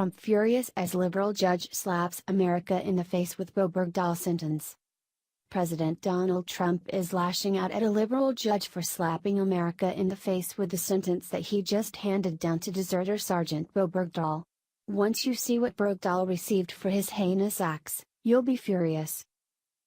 Trump furious as liberal judge slaps America in the face with Bergdahl sentence. President Donald Trump is lashing out at a liberal judge for slapping America in the face with the sentence that he just handed down to deserter Sergeant Bowe Bergdahl. Once you see what Bergdahl received for his heinous acts, you'll be furious.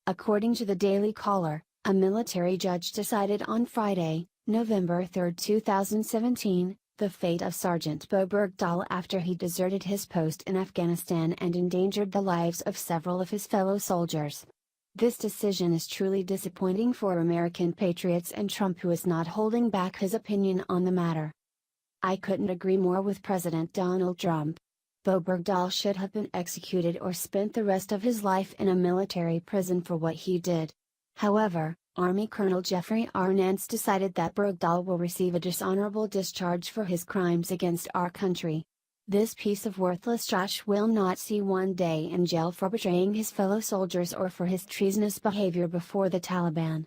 According to the Daily Caller, a military judge decided on Friday, November 3, 2017, the fate of Sergeant Bowe Bergdahl after he deserted his post in Afghanistan and endangered the lives of several of his fellow soldiers. This decision is truly disappointing for American patriots and Trump, who is not holding back his opinion on the matter. I couldn't agree more with President Donald Trump. Bowe Bergdahl should have been executed or spent the rest of his life in a military prison for what he did. However, Army Colonel Jeffrey R. Nance decided that Bergdahl will receive a dishonorable discharge for his crimes against our country. This piece of worthless trash will not see one day in jail for betraying his fellow soldiers or for his treasonous behavior before the Taliban.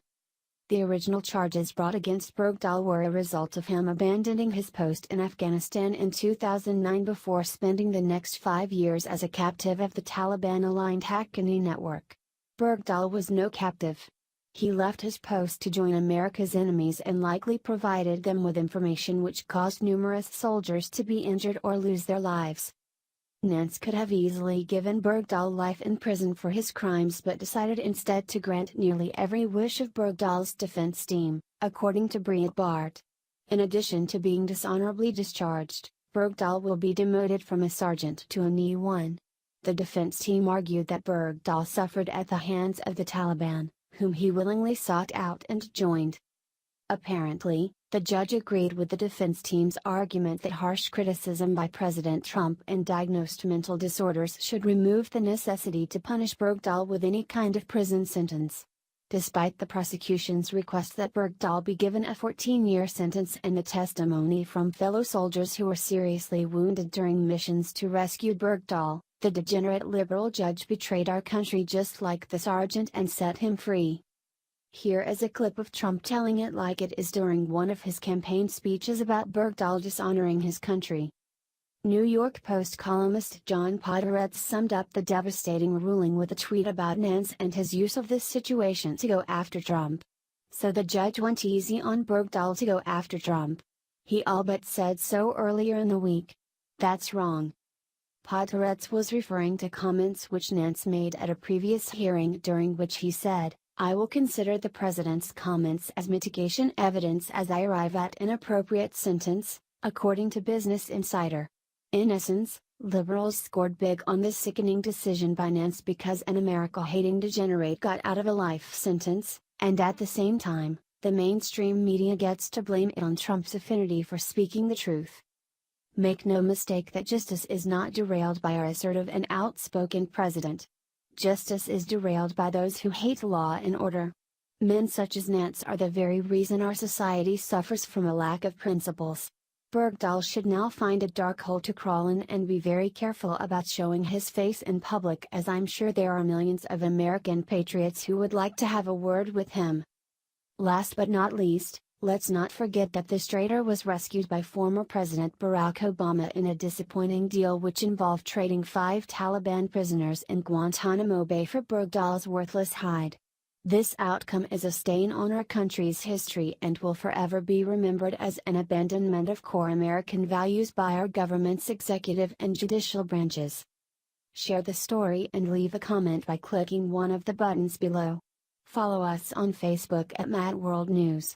The original charges brought against Bergdahl were a result of him abandoning his post in Afghanistan in 2009 before spending the next 5 years as a captive of the Taliban-aligned Haqqani network. Bergdahl was no captive. He left his post to join America's enemies and likely provided them with information which caused numerous soldiers to be injured or lose their lives. Nance could have easily given Bergdahl life in prison for his crimes, but decided instead to grant nearly every wish of Bergdahl's defense team, according to Breitbart. In addition to being dishonorably discharged, Bergdahl will be demoted from a sergeant to an E1. The defense team argued that Bergdahl suffered at the hands of the Taliban, whom he willingly sought out and joined. Apparently, the judge agreed with the defense team's argument that harsh criticism by President Trump and diagnosed mental disorders should remove the necessity to punish Bergdahl with any kind of prison sentence. Despite the prosecution's request that Bergdahl be given a 14-year sentence and the testimony from fellow soldiers who were seriously wounded during missions to rescue Bergdahl, the degenerate liberal judge betrayed our country just like the sergeant and set him free. Here is a clip of Trump telling it like it is during one of his campaign speeches about Bergdahl dishonoring his country. New York Post columnist John Podhoretz summed up the devastating ruling with a tweet about Nance and his use of this situation to go after Trump. So the judge went easy on Bergdahl to go after Trump. He all but said so earlier in the week. That's wrong. Podhoretz was referring to comments which Nance made at a previous hearing, during which he said, "I will consider the president's comments as mitigation evidence as I arrive at an appropriate sentence," according to Business Insider. In essence, liberals scored big on this sickening decision by Nance because an America-hating degenerate got out of a life sentence, and at the same time, the mainstream media gets to blame it on Trump's affinity for speaking the truth. Make no mistake that justice is not derailed by our assertive and outspoken president. Justice is derailed by those who hate law and order. Men such as Nance are the very reason our society suffers from a lack of principles. Bergdahl should now find a dark hole to crawl in and be very careful about showing his face in public, as I'm sure there are millions of American patriots who would like to have a word with him. Last but not least, let's not forget that this traitor was rescued by former President Barack Obama in a disappointing deal which involved trading 5 Taliban prisoners in Guantanamo Bay for Bergdahl's worthless hide. This outcome is a stain on our country's history and will forever be remembered as an abandonment of core American values by our government's executive and judicial branches. Share the story and leave a comment by clicking one of the buttons below. Follow us on Facebook at Mad World News.